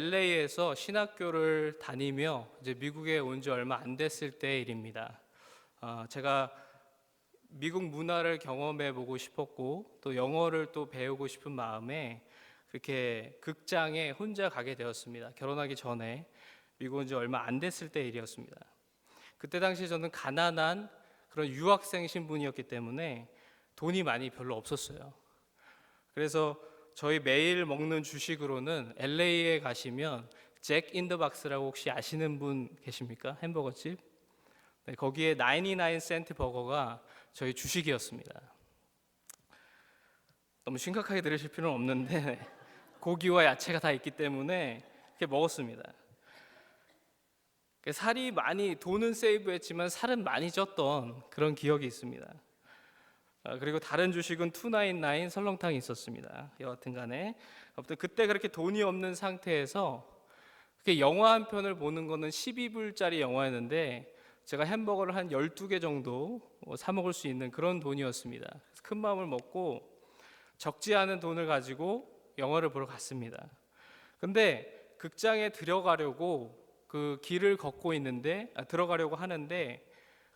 LA에서 신학교를 다니며 이제 미국에 온 지 얼마 안 됐을 때의 일입니다. 제가 미국 문화를 경험해 보고 싶었고 또 영어를 또 배우고 싶은 마음에 그렇게 극장에 혼자 가게 되었습니다. 결혼하기 전에 미국 온 지 얼마 안 됐을 때의 일이었습니다. 그때 당시 저는 가난한 그런 유학생 신분이었기 때문에 돈이 많이 별로 없었어요. 그래서 저희 매일 먹는 주식으로는 LA에 가시면 잭 인더 박스라고 혹시 아시는 분 계십니까? 햄버거집. 네, 거기에 99센트 버거가 저희 주식이었습니다. 너무 심각하게 들으실 필요는 없는데 고기와 야채가 다 있기 때문에 이렇게 먹었습니다. 살이 많이, 돈은 세이브했지만 살은 많이 쪘던 그런 기억이 있습니다. 그리고 다른 주식은 299 설렁탕이 있었습니다. 여하튼 간에 아무튼 그때 그렇게 돈이 없는 상태에서 영화 한 편을 보는 거는 12불짜리 영화였는데 제가 햄버거를 한 12개 정도 사 먹을 수 있는 그런 돈이었습니다. 그래서 큰 마음을 먹고 적지 않은 돈을 가지고 영화를 보러 갔습니다. 근데 극장에 들어가려고 그 길을 걷고 있는데 들어가려고 하는데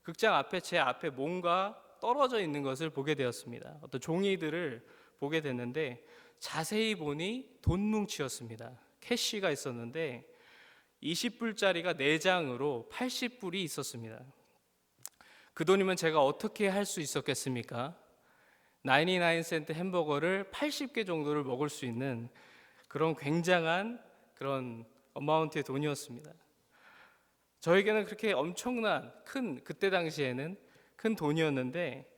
극장 앞에 제 앞에 뭔가 떨어져 있는 것을 보게 되었습니다. 어떤 종이들을 보게 됐는데 자세히 보니 돈 뭉치였습니다. 캐시가 있었는데 20불짜리가 4장으로 80불이 있었습니다. 그 돈이면 제가 어떻게 할 수 있었겠습니까? 99센트 햄버거를 80개 정도를 먹을 수 있는 그런 굉장한 그런 어마운트의 돈이었습니다. 저에게는 그렇게 엄청난 큰, 그때 당시에는 큰 돈이었는데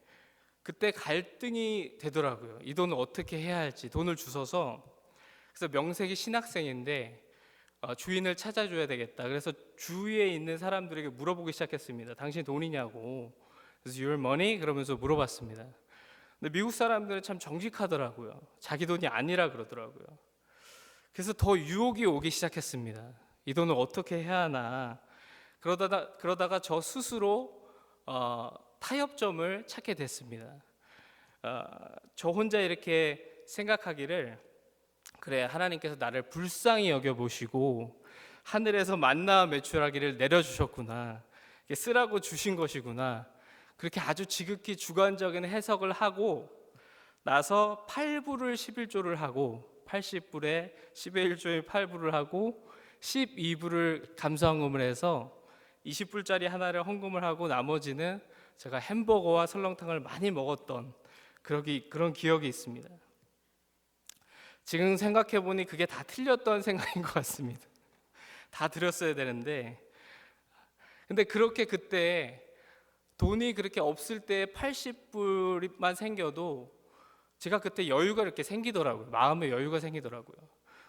그때 갈등이 되더라고요. 이 돈을 어떻게 해야 할지. 돈을 주셔서, 그래서 명색이 신학생인데 주인을 찾아줘야 되겠다. 그래서 주위에 있는 사람들에게 물어보기 시작했습니다. 당신 돈이냐고. 그래서 your money? 그러면서 물어봤습니다. 근데 미국 사람들은 참 정직하더라고요. 자기 돈이 아니라 그러더라고요. 그래서 더 유혹이 오기 시작했습니다. 이 돈을 어떻게 해야 하나. 그러다가 저 스스로 타협점을 찾게 됐습니다. 저 혼자 이렇게 생각하기를, 그래, 하나님께서 나를 불쌍히 여겨보시고 하늘에서 만나 매출하기를 내려주셨구나, 쓰라고 주신 것이구나, 그렇게 아주 지극히 주관적인 해석을 하고 나서 8불을 11조를 하고 80불에 10의 1조인 8불을 하고 12불을 감사헌금을 해서 20불짜리 하나를 헌금을 하고 나머지는 제가 햄버거와 설렁탕을 많이 먹었던 그런 기억이 있습니다. 지금 생각해 보니 그게 다 틀렸던 생각인 것 같습니다. 다 드렸어야 되는데, 근데 그렇게 그때 돈이 그렇게 없을 때 80불만 생겨도 제가 그때 여유가 이렇게 생기더라고요. 마음의 여유가 생기더라고요.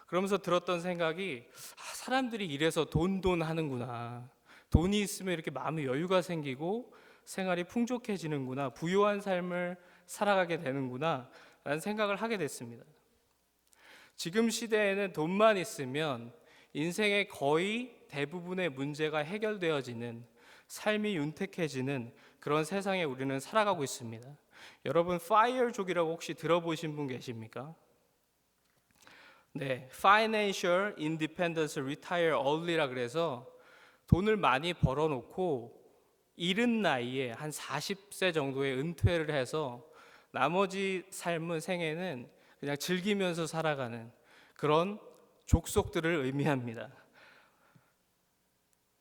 그러면서 들었던 생각이, 사람들이 이래서 돈 하는구나. 돈이 있으면 이렇게 마음의 여유가 생기고 생활이 풍족해지는구나, 부유한 삶을 살아가게 되는구나 라는 생각을 하게 됐습니다. 지금 시대에는 돈만 있으면 인생의 거의 대부분의 문제가 해결되어지는, 삶이 윤택해지는 그런 세상에 우리는 살아가고 있습니다. 여러분, FIRE족이라고 혹시 들어보신 분 계십니까? 네, Financial Independence Retire Early라 그래서 돈을 많이 벌어놓고 이른 나이에 한 40세 정도에 은퇴를 해서 나머지 삶은, 생애는 그냥 즐기면서 살아가는 그런 족속들을 의미합니다.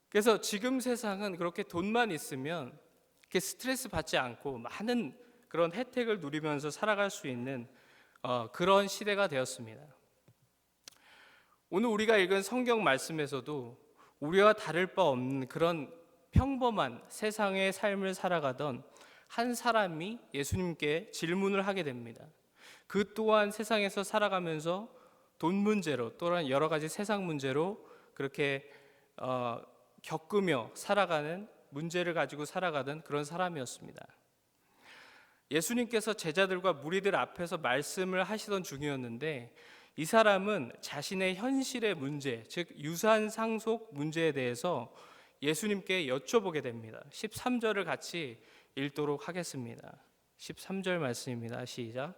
그래서 지금 세상은 그렇게 돈만 있으면 이렇게 스트레스 받지 않고 많은 그런 혜택을 누리면서 살아갈 수 있는 그런 시대가 되었습니다. 오늘 우리가 읽은 성경 말씀에서도 우리와 다를 바 없는 그런 평범한 세상의 삶을 살아가던 한 사람이 예수님께 질문을 하게 됩니다. 그 또한 세상에서 살아가면서 돈 문제로, 또한 여러 가지 세상 문제로 그렇게 겪으며 살아가는, 문제를 가지고 살아가던 그런 사람이었습니다. 예수님께서 제자들과 무리들 앞에서 말씀을 하시던 중이었는데 이 사람은 자신의 현실의 문제, 즉 유산 상속 문제에 대해서 예수님께 여쭤보게 됩니다. 13절을 같이 읽도록 하겠습니다. 13절 말씀입니다. 시작.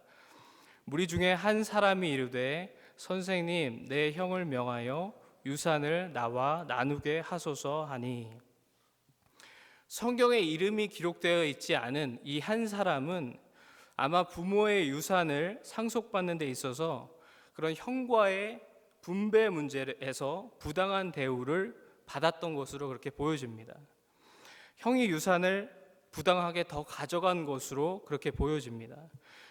무리 중에 한 사람이 이르되 선생님, 내 형을 명하여 유산을 나와 나누게 하소서 하니. 성경에 이름이 기록되어 있지 않은 이 한 사람은 아마 부모의 유산을 상속받는 데 있어서 그런 형과의 분배 문제에서 부당한 대우를 받았던 것으로 그렇게 보여집니다. 형이 유산을 부당하게 더 가져간 것으로 그렇게 보여집니다.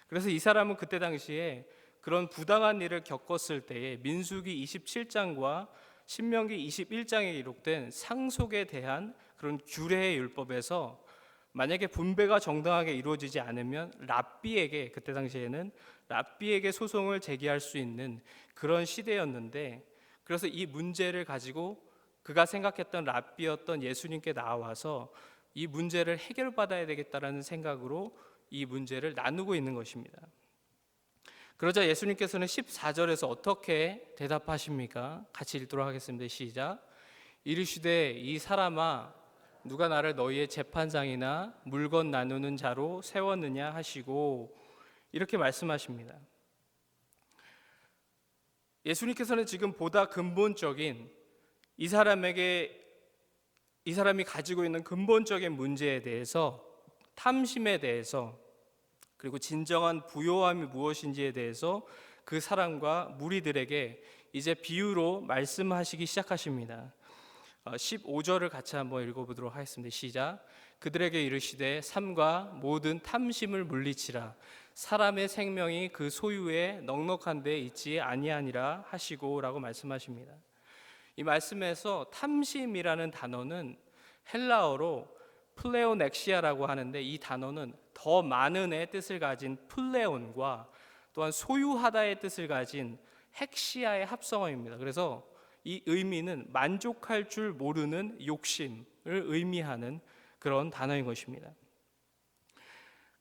그래서 이 사람은 그때 당시에 그런 부당한 일을 겪었을 때에 민수기 27장과 신명기 21장에 기록된 상속에 대한 그런 규례의 율법에서 만약에 분배가 정당하게 이루어지지 않으면 랍비에게, 그때 당시에는 랍비에게 소송을 제기할 수 있는 그런 시대였는데, 그래서 이 문제를 가지고 그가 생각했던 랍비였던 예수님께 나와서 이 문제를 해결받아야 되겠다라는 생각으로 이 문제를 나누고 있는 것입니다. 그러자 예수님께서는 14절에서 어떻게 대답하십니까? 같이 읽도록 하겠습니다. 시작. 이르시되 이 사람아, 누가 나를 너희의 재판장이나 물건 나누는 자로 세웠느냐 하시고, 이렇게 말씀하십니다. 예수님께서는 지금 보다 근본적인 이 사람이 가지고 있는 근본적인 문제에 대해서, 탐심에 대해서, 그리고 진정한 부요함이 무엇인지에 대해서 그 사람과 무리들에게 이제 비유로 말씀하시기 시작하십니다. 15절을 같이 한번 읽어보도록 하겠습니다. 시작. 그들에게 이르시되 삼가 모든 탐심을 물리치라. 사람의 생명이 그 소유에 넉넉한 데 있지 아니하니라 하시고, 라고 말씀하십니다. 이 말씀에서 탐심이라는 단어는 헬라어로 플레오넥시아라고 하는데, 이 단어는 더 많은의 뜻을 가진 플레온과 또한 소유하다의 뜻을 가진 헥시아의 합성어입니다. 그래서 이 의미는 만족할 줄 모르는 욕심을 의미하는 그런 단어인 것입니다.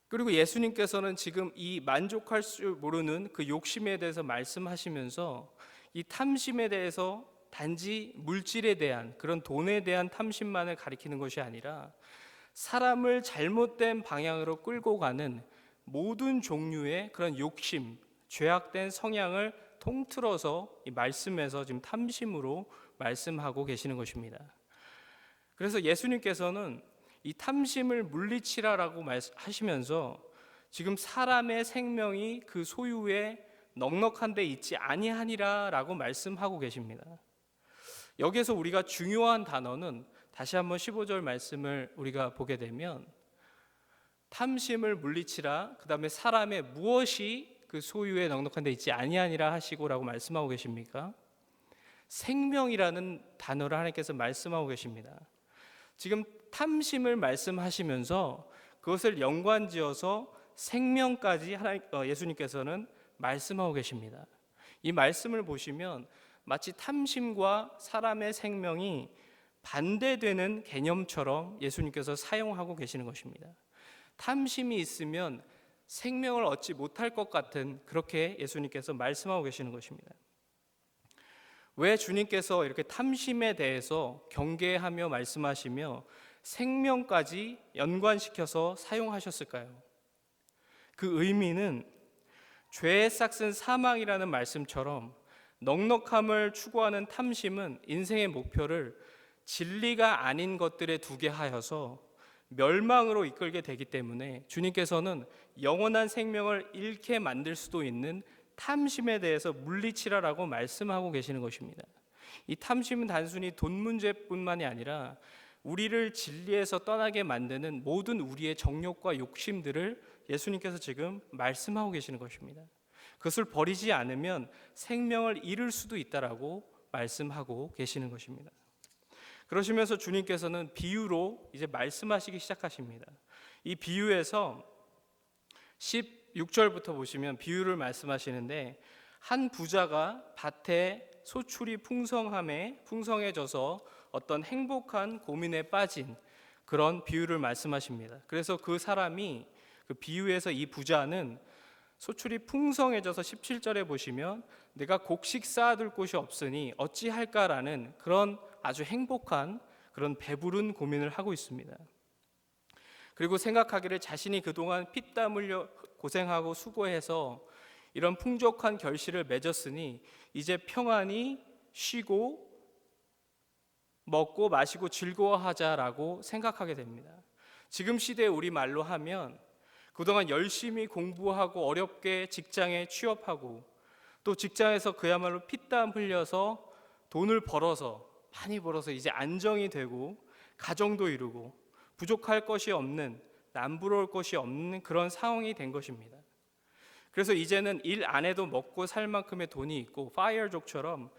그리고 예수님께서는 지금 이 만족할 줄 모르는 그 욕심에 대해서 말씀하시면서 이 탐심에 대해서 단지 물질에 대한, 그런 돈에 대한 탐심만을 가리키는 것이 아니라 사람을 잘못된 방향으로 끌고 가는 모든 종류의 그런 욕심, 죄악된 성향을 통틀어서 이 말씀에서 지금 탐심으로 말씀하고 계시는 것입니다. 그래서 예수님께서는 이 탐심을 물리치라라고 하시면서 지금 사람의 생명이 그 소유에 넉넉한 데 있지 아니하니라라고 말씀하고 계십니다. 여기에서 우리가 중요한 단어는 다시 한번 15절 말씀을 우리가 보게 되면, 탐심을 물리치라, 그 다음에 사람의 무엇이 그 소유에 넉넉한 데 있지 아니하니라 하시고 라고 말씀하고 계십니까? 생명이라는 단어를 하나님께서 말씀하고 계십니다. 지금 탐심을 말씀하시면서 그것을 연관지어서 생명까지 예수님께서는 말씀하고 계십니다. 이 말씀을 보시면 마치 탐심과 사람의 생명이 반대되는 개념처럼 예수님께서 사용하고 계시는 것입니다. 탐심이 있으면 생명을 얻지 못할 것 같은, 그렇게 예수님께서 말씀하고 계시는 것입니다. 왜 주님께서 이렇게 탐심에 대해서 경계하며 말씀하시며 생명까지 연관시켜서 사용하셨을까요? 그 의미는 죄의 싹슨 사망이라는 말씀처럼 넉넉함을 추구하는 탐심은 인생의 목표를 진리가 아닌 것들에 두게 하여서 멸망으로 이끌게 되기 때문에 주님께서는 영원한 생명을 잃게 만들 수도 있는 탐심에 대해서 물리치라라고 말씀하고 계시는 것입니다. 이 탐심은 단순히 돈 문제뿐만이 아니라 우리를 진리에서 떠나게 만드는 모든 우리의 정욕과 욕심들을 예수님께서 지금 말씀하고 계시는 것입니다. 그것을 버리지 않으면 생명을 잃을 수도 있다라고 말씀하고 계시는 것입니다. 그러시면서 주님께서는 비유로 이제 말씀하시기 시작하십니다. 이 비유에서 16절부터 보시면 비유를 말씀하시는데, 한 부자가 밭에 소출이 풍성해져서 어떤 행복한 고민에 빠진 그런 비유를 말씀하십니다. 그래서 그 사람이, 그 비유에서 이 부자는 소출이 풍성해져서 17절에 보시면 내가 곡식 쌓아둘 곳이 없으니 어찌할까라는 그런 아주 행복한 그런 배부른 고민을 하고 있습니다. 그리고 생각하기를 자신이 그동안 피땀 흘려 고생하고 수고해서 이런 풍족한 결실을 맺었으니 이제 평안히 쉬고 먹고 마시고 즐거워하자라고 생각하게 됩니다. 지금 시대에 우리 말로 하면 그동안 열심히 공부하고 어렵게 직장에 취업하고 또 직장에서 그야말로 피땀 흘려서 돈을 벌어서 많이 벌어서 이제 안정이 되고 가정도 이루고 부족할 것이 없는, 남부러울 것이 없는 그런 상황이 된 것입니다. 그래서 이제는 일 안 해도 먹고 살 만큼의 돈이 있고 파이어족처럼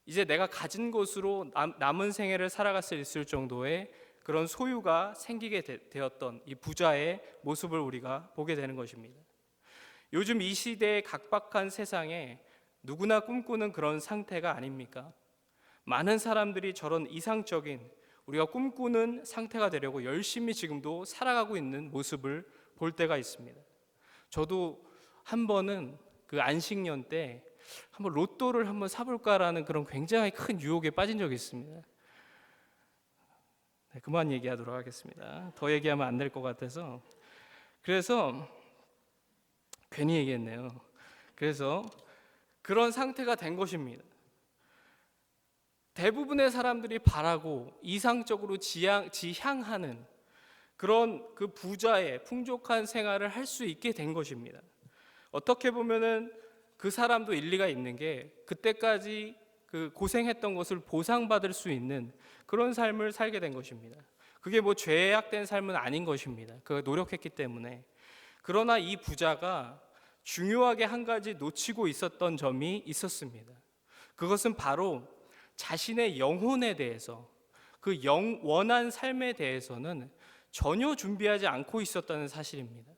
이제 내가 가진 것으로 남은 생애를 살아갈 수 있을 정도의 그런 소유가 생기게 되었던 이 부자의 모습을 우리가 보게 되는 것입니다. 요즘 이 시대의 각박한 세상에 누구나 꿈꾸는 그런 상태가 아닙니까? 많은 사람들이 저런 이상적인 우리가 꿈꾸는 상태가 되려고 열심히 지금도 살아가고 있는 모습을 볼 때가 있습니다. 저도 한 번은 그 안식년 때 한번 로또를 한번 사볼까라는 그런 굉장히 큰 유혹에 빠진 적이 있습니다. 네, 그만 얘기하도록 하겠습니다. 더 얘기하면 안 될 것 같아서. 그래서 괜히 얘기했네요. 그래서 그런 상태가 된 것입니다. 대부분의 사람들이 바라고 이상적으로 지향하는 그런 그 부자의 풍족한 생활을 할 수 있게 된 것입니다. 어떻게 보면은 그 사람도 일리가 있는 게 그때까지 그 고생했던 것을 보상받을 수 있는 그런 삶을 살게 된 것입니다. 그게 뭐 죄악된 삶은 아닌 것입니다. 그가 노력했기 때문에. 그러나 이 부자가 중요하게 한 가지 놓치고 있었던 점이 있었습니다. 그것은 바로 자신의 영혼에 대해서, 그 영원한 삶에 대해서는 전혀 준비하지 않고 있었다는 사실입니다.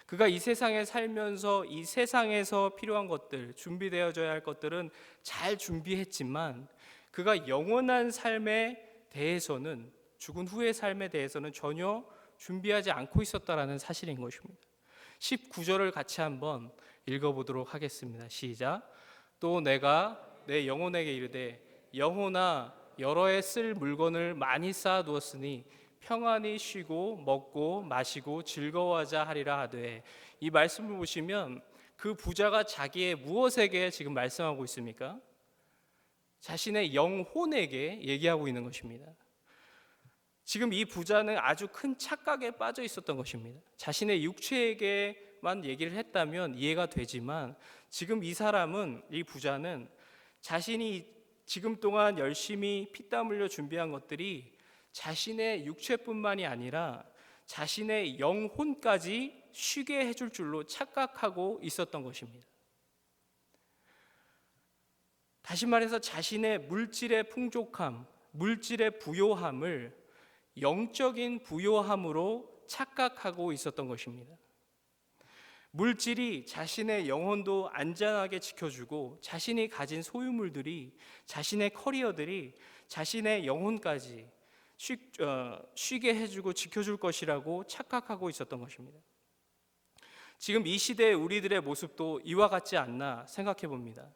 그가 이 세상에 살면서 이 세상에서 필요한 것들, 준비되어져야 할 것들은 잘 준비했지만 그가 영원한 삶에 대해서는, 죽은 후의 삶에 대해서는 전혀 준비하지 않고 있었다라는 사실인 것입니다. 19절을 같이 한번 읽어보도록 하겠습니다. 시작. 또 내가 내 영혼에게 이르되 영혼아 여러 해 쓸 물건을 많이 쌓아두었으니 평안히 쉬고 먹고 마시고 즐거워하자 하리라 하되, 이 말씀을 보시면 그 부자가 자기의 무엇에게 지금 말씀하고 있습니까? 자신의 영혼에게 얘기하고 있는 것입니다. 지금 이 부자는 아주 큰 착각에 빠져 있었던 것입니다. 자신의 육체에게만 얘기를 했다면 이해가 되지만 지금 이 사람은, 이 부자는 자신이 지금 동안 열심히 피땀 흘려 준비한 것들이 자신의 육체뿐만이 아니라 자신의 영혼까지 쉬게 해줄 줄로 착각하고 있었던 것입니다. 다시 말해서 자신의 물질의 풍족함, 물질의 부요함을 영적인 부요함으로 착각하고 있었던 것입니다. 물질이 자신의 영혼도 안전하게 지켜주고 자신이 가진 소유물들이, 자신의 커리어들이 자신의 영혼까지 쉬게 해주고 지켜줄 것이라고 착각하고 있었던 것입니다. 지금 이 시대의 우리들의 모습도 이와 같지 않나 생각해 봅니다.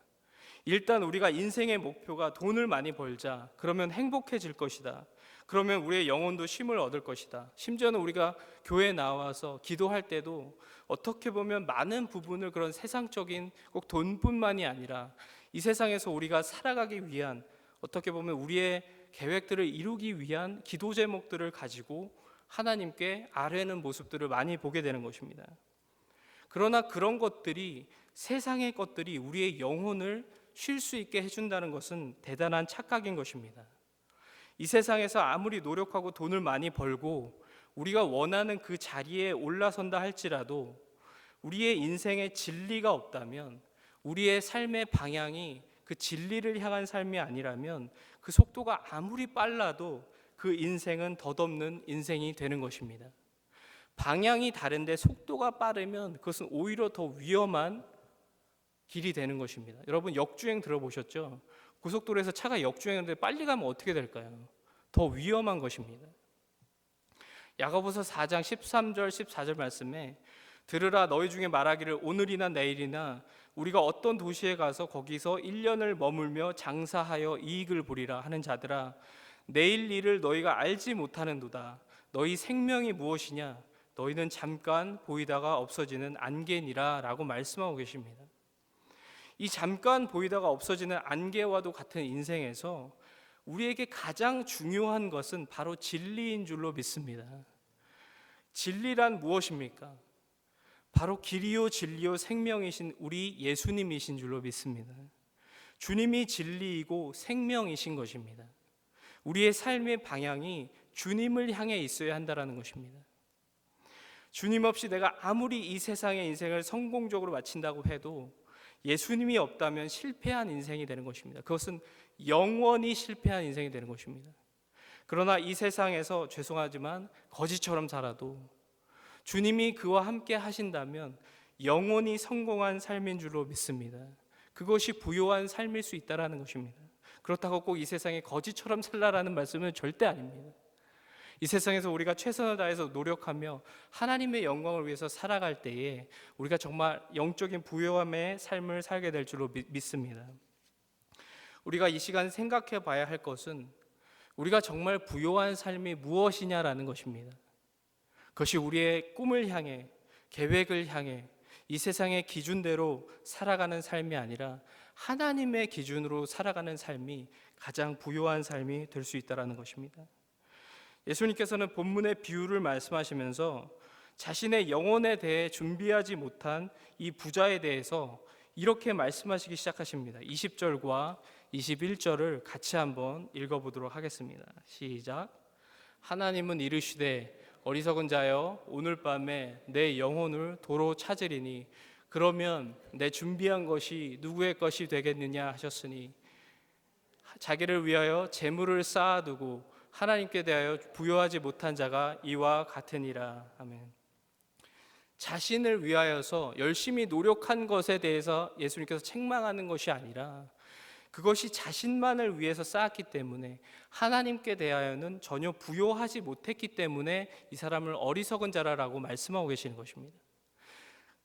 일단 우리가 인생의 목표가 돈을 많이 벌자, 그러면 행복해질 것이다, 그러면 우리의 영혼도 쉼을 얻을 것이다. 심지어는 우리가 교회에 나와서 기도할 때도 어떻게 보면 많은 부분을 그런 세상적인 꼭 돈뿐만이 아니라 이 세상에서 우리가 살아가기 위한, 어떻게 보면 우리의 계획들을 이루기 위한 기도 제목들을 가지고 하나님께 아뢰는 모습들을 많이 보게 되는 것입니다. 그러나 그런 것들이, 세상의 것들이 우리의 영혼을 쉴 수 있게 해준다는 것은 대단한 착각인 것입니다. 이 세상에서 아무리 노력하고 돈을 많이 벌고 우리가 원하는 그 자리에 올라선다 할지라도 우리의 인생에 진리가 없다면, 우리의 삶의 방향이 그 진리를 향한 삶이 아니라면 그 속도가 아무리 빨라도 그 인생은 덧없는 인생이 되는 것입니다. 방향이 다른데 속도가 빠르면 그것은 오히려 더 위험한 길이 되는 것입니다. 여러분 역주행 들어보셨죠? 고속도로에서 차가 역주행하는데 빨리 가면 어떻게 될까요? 더 위험한 것입니다. 야고보서 4장 13절 14절 말씀에 들으라, 너희 중에 말하기를 오늘이나 내일이나 우리가 어떤 도시에 가서 거기서 1년을 머물며 장사하여 이익을 보리라 하는 자들아, 내일 일을 너희가 알지 못하는도다. 너희 생명이 무엇이냐? 너희는 잠깐 보이다가 없어지는 안개니라 라고 말씀하고 계십니다. 이 잠깐 보이다가 없어지는 안개와도 같은 인생에서 우리에게 가장 중요한 것은 바로 진리인 줄로 믿습니다. 진리란 무엇입니까? 바로 길이요 진리요 생명이신 우리 예수님이신 줄로 믿습니다. 주님이 진리이고 생명이신 것입니다. 우리의 삶의 방향이 주님을 향해 있어야 한다는 것입니다. 주님 없이 내가 아무리 이 세상의 인생을 성공적으로 마친다고 해도 예수님이 없다면 실패한 인생이 되는 것입니다. 그것은 영원히 실패한 인생이 되는 것입니다. 그러나 이 세상에서 죄송하지만 거지처럼 살아도 주님이 그와 함께 하신다면 영원히 성공한 삶인 줄로 믿습니다. 그것이 부요한 삶일 수 있다는 것입니다. 그렇다고 꼭 이 세상에 거지처럼 살라라는 말씀은 절대 아닙니다. 이 세상에서 우리가 최선을 다해서 노력하며 하나님의 영광을 위해서 살아갈 때에 우리가 정말 영적인 부요함의 삶을 살게 될 줄로 믿습니다. 우리가 이 시간 생각해 봐야 할 것은 우리가 정말 부요한 삶이 무엇이냐라는 것입니다. 그것이 우리의 꿈을 향해, 계획을 향해 이 세상의 기준대로 살아가는 삶이 아니라 하나님의 기준으로 살아가는 삶이 가장 부요한 삶이 될 수 있다는 것입니다. 예수님께서는 본문의 비유를 말씀하시면서 자신의 영혼에 대해 준비하지 못한 이 부자에 대해서 이렇게 말씀하시기 시작하십니다. 20절과 21절을 같이 한번 읽어보도록 하겠습니다. 시작. 하나님은 이르시되 어리석은 자여 오늘 밤에 내 영혼을 도로 찾으리니 그러면 내 준비한 것이 누구의 것이 되겠느냐 하셨으니 자기를 위하여 재물을 쌓아두고 하나님께 대하여 부요하지 못한 자가 이와 같으니라. 아멘. 자신을 위하여서 열심히 노력한 것에 대해서 예수님께서 책망하는 것이 아니라 그것이 자신만을 위해서 쌓았기 때문에 하나님께 대하여는 전혀 부요하지 못했기 때문에 이 사람을 어리석은 자라라고 말씀하고 계시는 것입니다.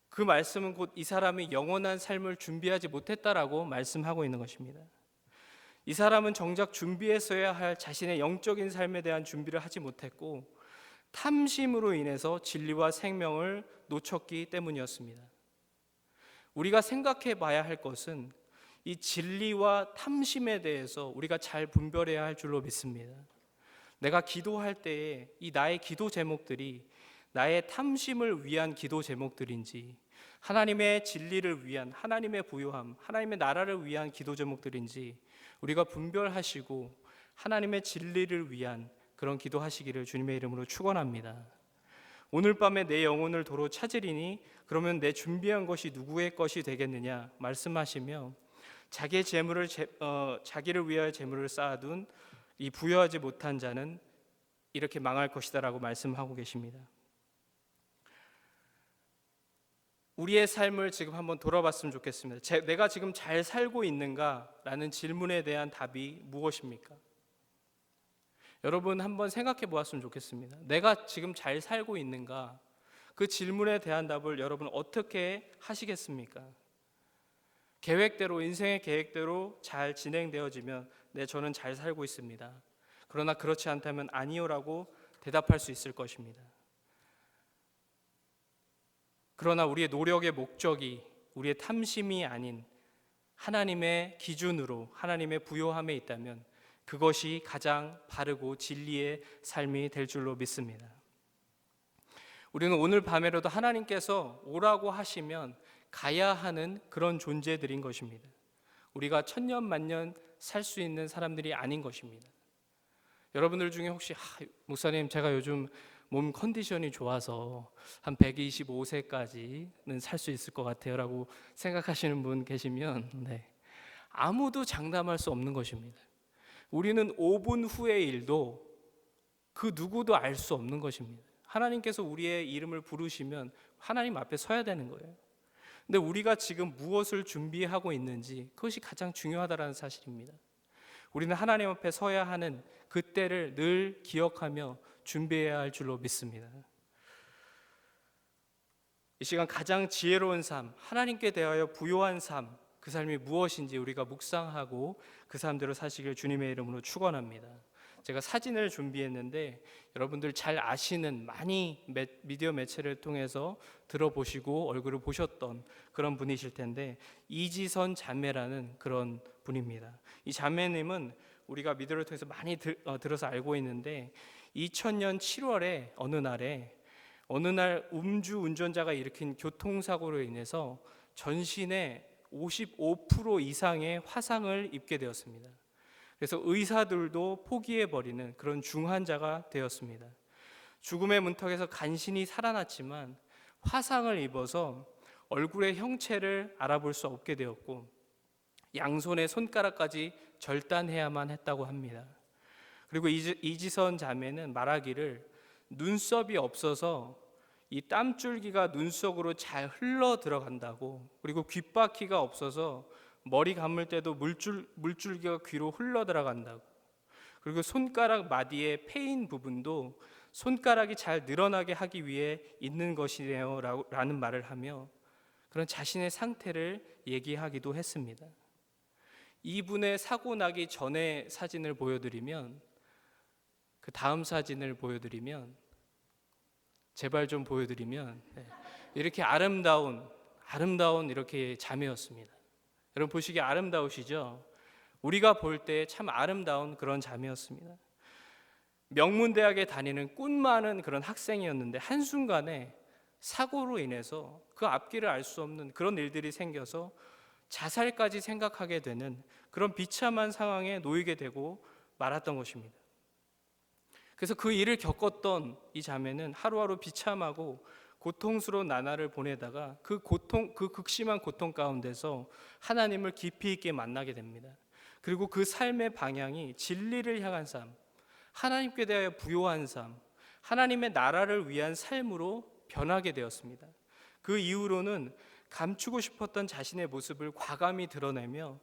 그 말씀은 곧 이 사람이 영원한 삶을 준비하지 못했다라고 말씀하고 있는 것입니다. 이 사람은 정작 준비했어야 할 자신의 영적인 삶에 대한 준비를 하지 못했고 탐심으로 인해서 진리와 생명을 놓쳤기 때문이었습니다. 우리가 생각해 봐야 할 것은 이 진리와 탐심에 대해서 우리가 잘 분별해야 할 줄로 믿습니다. 내가 기도할 때에 이 나의 기도 제목들이 나의 탐심을 위한 기도 제목들인지 하나님의 진리를 위한, 하나님의 부요함, 하나님의 나라를 위한 기도 제목들인지 우리가 분별하시고 하나님의 진리를 위한 그런 기도하시기를 주님의 이름으로 축원합니다. 오늘 밤에 내 영혼을 도로 찾으리니 그러면 내 준비한 것이 누구의 것이 되겠느냐 말씀하시며 자기의 재물을 자기를 위하여 재물을 쌓아둔 이 부여하지 못한 자는 이렇게 망할 것이다라고 말씀하고 계십니다. 우리의 삶을 지금 한번 돌아봤으면 좋겠습니다. 내가 지금 잘 살고 있는가라는 질문에 대한 답이 무엇입니까? 여러분 한번 생각해 보았으면 좋겠습니다. 내가 지금 잘 살고 있는가? 그 질문에 대한 답을 여러분 어떻게 하시겠습니까? 계획대로, 인생의 계획대로 잘 진행되어지면 네, 저는 잘 살고 있습니다. 그러나 그렇지 않다면 아니요라고 대답할 수 있을 것입니다. 그러나 우리의 노력의 목적이 우리의 탐심이 아닌 하나님의 기준으로 하나님의 부요함에 있다면 그것이 가장 바르고 진리의 삶이 될 줄로 믿습니다. 우리는 오늘 밤에라도 하나님께서 오라고 하시면 가야 하는 그런 존재들인 것입니다. 우리가 천년 만년 살 수 있는 사람들이 아닌 것입니다. 여러분들 중에 혹시 목사님 제가 요즘 몸 컨디션이 좋아서 한 125세까지는 살 수 있을 것 같아요 라고 생각하시는 분 계시면 네, 아무도 장담할 수 없는 것입니다. 우리는 5분 후의 일도 그 누구도 알 수 없는 것입니다. 하나님께서 우리의 이름을 부르시면 하나님 앞에 서야 되는 거예요. 근데 우리가 지금 무엇을 준비하고 있는지 그것이 가장 중요하다는 사실입니다. 우리는 하나님 앞에 서야 하는 그때를 늘 기억하며 준비해야 할 줄로 믿습니다. 이 시간 가장 지혜로운 삶, 하나님께 대하여 부요한 삶, 그 삶이 무엇인지 우리가 묵상하고 그 삶대로 사시길 주님의 이름으로 축원합니다. 제가 사진을 준비했는데 여러분들 잘 아시는 많이 미디어 매체를 통해서 들어보시고 얼굴을 보셨던 그런 분이실 텐데 이지선 자매라는 그런 분입니다. 이 자매님은 우리가 미디어를 통해서 많이 들어서 알고 있는데 2000년 7월에 어느 날 음주 운전자가 일으킨 교통사고로 인해서 전신에 55% 이상의 화상을 입게 되었습니다. 그래서 의사들도 포기해버리는 그런 중환자가 되었습니다. 죽음의 문턱에서 간신히 살아났지만 화상을 입어서 얼굴의 형체를 알아볼 수 없게 되었고 양손의 손가락까지 절단해야만 했다고 합니다. 그리고 이지선 자매는 말하기를 눈썹이 없어서 이 땀줄기가 눈 속으로 잘 흘러 들어간다고, 그리고 귓바퀴가 없어서 머리 감을 때도 물줄기가 귀로 흘러 들어간다고, 그리고 손가락 마디의 패인 부분도 손가락이 잘 늘어나게 하기 위해 있는 것이네요 라는 말을 하며 그런 자신의 상태를 얘기하기도 했습니다. 이분의 사고 나기 전의 사진을 보여드리면, 그 다음 사진을 보여드리면, 제발 좀 보여드리면, 이렇게 아름다운 이렇게 자매였습니다. 여러분 보시기에 아름다우시죠? 우리가 볼 때 참 아름다운 그런 자매였습니다. 명문대학에 다니는 꿈 많은 그런 학생이었는데 한순간에 사고로 인해서 그 앞길을 알 수 없는 그런 일들이 생겨서 자살까지 생각하게 되는 그런 비참한 상황에 놓이게 되고 말았던 것입니다. 그래서 그 일을 겪었던 이 자매는 하루하루 비참하고 고통스러운 나날을 보내다가 그 극심한 고통 가운데서 하나님을 깊이 있게 만나게 됩니다. 그리고 그 삶의 방향이 진리를 향한 삶, 하나님께 대하여 부요한 삶, 하나님의 나라를 위한 삶으로 변하게 되었습니다. 그 이후로는 감추고 싶었던 자신의 모습을 과감히 드러내며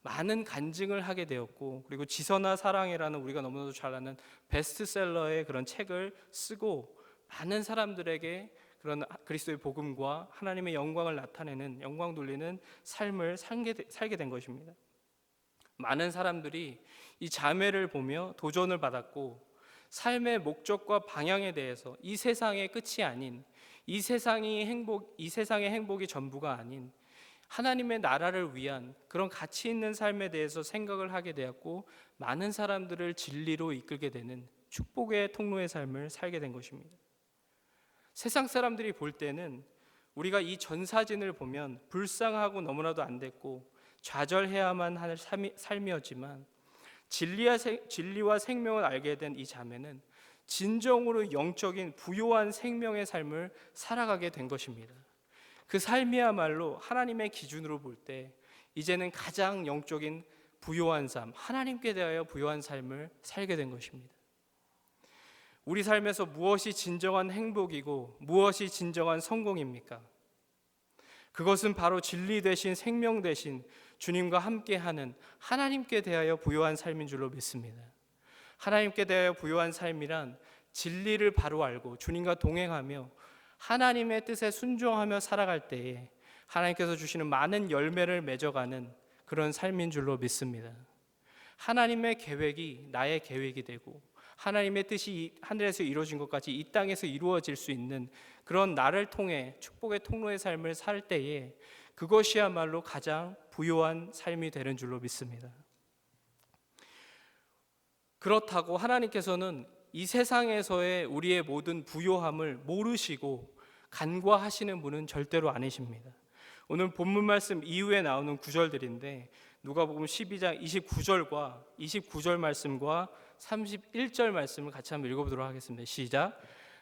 많은 간증을 하게 되었고, 그리고 지선아 사랑해라는 우리가 너무나도 잘 아는 베스트셀러의 그런 책을 쓰고 많은 사람들에게 그런 그리스도의 복음과 하나님의 영광을 나타내는, 영광 돌리는 삶을 살게 된 것입니다. 많은 사람들이 이 자매를 보며 도전을 받았고 삶의 목적과 방향에 대해서 이 세상의 끝이 아닌, 이 세상의 행복이 전부가 아닌 하나님의 나라를 위한 그런 가치 있는 삶에 대해서 생각을 하게 되었고 많은 사람들을 진리로 이끌게 되는 축복의 통로의 삶을 살게 된 것입니다. 세상 사람들이 볼 때는 우리가 이 전 사진을 보면 불쌍하고 너무나도 안 됐고 좌절해야만 할 삶이었지만 진리와 생명을 알게 된 이 자매는 진정으로 영적인 부요한 생명의 삶을 살아가게 된 것입니다. 그 삶이야말로 하나님의 기준으로 볼 때 이제는 가장 영적인 부요한 삶, 하나님께 대하여 부요한 삶을 살게 된 것입니다. 우리 삶에서 무엇이 진정한 행복이고 무엇이 진정한 성공입니까? 그것은 바로 진리 되신, 생명 되신 주님과 함께하는 하나님께 대하여 부요한 삶인 줄로 믿습니다. 하나님께 대하여 부요한 삶이란 진리를 바로 알고 주님과 동행하며 하나님의 뜻에 순종하며 살아갈 때에 하나님께서 주시는 많은 열매를 맺어가는 그런 삶인 줄로 믿습니다. 하나님의 계획이 나의 계획이 되고 하나님의 뜻이 하늘에서 이루어진 것 같이 이 땅에서 이루어질 수 있는 그런 나를 통해 축복의 통로의 삶을 살 때에 그것이야말로 가장 부요한 삶이 되는 줄로 믿습니다. 그렇다고 하나님께서는 이 세상에서의 우리의 모든 부요함을 모르시고 간과하시는 분은 절대로 아니십니다. 오늘 본문 말씀 이후에 나오는 구절들인데 누가복음 12장 29절 말씀과 31절 말씀을 같이 한번 읽어보도록 하겠습니다. 시작.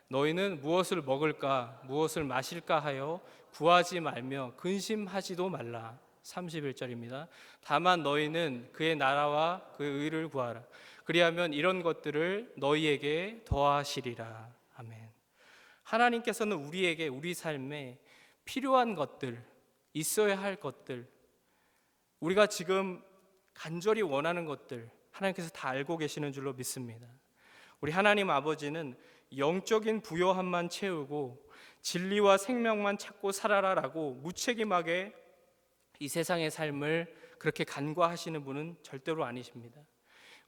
너희는 무엇을 먹을까 무엇을 마실까 하여 구하지 말며 근심하지도 말라. 31절입니다. 다만 너희는 그의 나라와 그의 의를 구하라. 그리하면 이런 것들을 너희에게 더하시리라. 아멘. 하나님께서는 우리에게 우리 삶에 필요한 것들, 있어야 할 것들, 우리가 지금 간절히 원하는 것들 하나님께서 다 알고 계시는 줄로 믿습니다. 우리 하나님 아버지는 영적인 부요함만 채우고 진리와 생명만 찾고 살아라라고 무책임하게 이 세상의 삶을 그렇게 간과하시는 분은 절대로 아니십니다.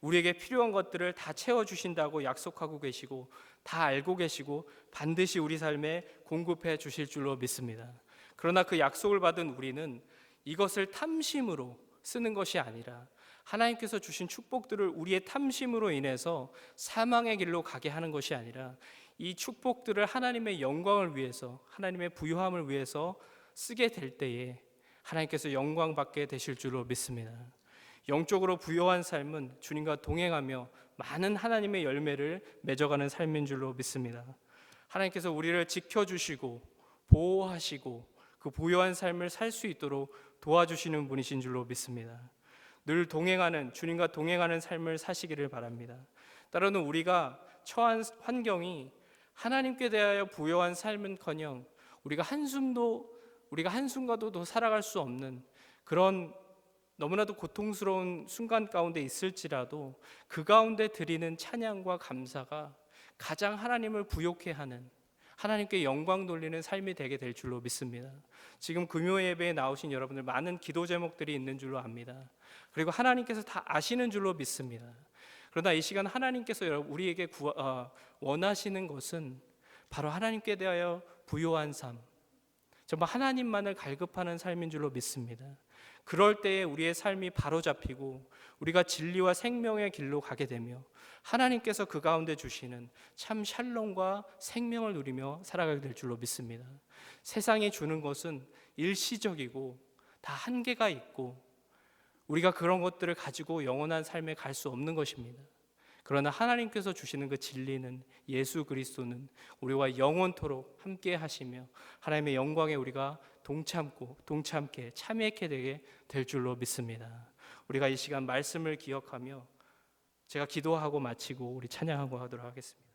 우리에게 필요한 것들을 다 채워주신다고 약속하고 계시고 다 알고 계시고 반드시 우리 삶에 공급해 주실 줄로 믿습니다. 그러나 그 약속을 받은 우리는 이것을 탐심으로 쓰는 것이 아니라 하나님께서 주신 축복들을 우리의 탐심으로 인해서 사망의 길로 가게 하는 것이 아니라 이 축복들을 하나님의 영광을 위해서, 하나님의 부유함을 위해서 쓰게 될 때에 하나님께서 영광 받게 되실 줄로 믿습니다. 영적으로 부유한 삶은 주님과 동행하며 많은 하나님의 열매를 맺어가는 삶인 줄로 믿습니다. 하나님께서 우리를 지켜주시고 보호하시고 그 부유한 삶을 살 수 있도록 도와주시는 분이신 줄로 믿습니다. 늘 동행하는, 주님과 동행하는 삶을 사시기를 바랍니다. 때로는 우리가 처한 환경이 하나님께 대하여 부유한 삶은커녕 우리가 한순간도 더 살아갈 수 없는 그런 너무나도 고통스러운 순간 가운데 있을지라도 그 가운데 드리는 찬양과 감사가 가장 하나님을 부욕해 하는, 하나님께 영광 돌리는 삶이 되게 될 줄로 믿습니다. 지금 금요 예배에 나오신 여러분들 많은 기도 제목들이 있는 줄로 압니다. 그리고 하나님께서 다 아시는 줄로 믿습니다. 그러나 이 시간 하나님께서 우리에게 원하시는 것은 바로 하나님께 대하여 부요한 삶, 정말 하나님만을 갈급하는 삶인 줄로 믿습니다. 그럴 때에 우리의 삶이 바로잡히고 우리가 진리와 생명의 길로 가게 되며 하나님께서 그 가운데 주시는 참 샬롬과 생명을 누리며 살아가게 될 줄로 믿습니다. 세상이 주는 것은 일시적이고 다 한계가 있고 우리가 그런 것들을 가지고 영원한 삶에 갈 수 없는 것입니다. 그러나 하나님께서 주시는 그 진리는, 예수 그리스도는 우리와 영원토록 함께 하시며 하나님의 영광에 우리가 동참게 참여하게 되게 될 줄로 믿습니다. 우리가 이 시간 말씀을 기억하며 제가 기도하고 마치고 우리 찬양하고 하도록 하겠습니다.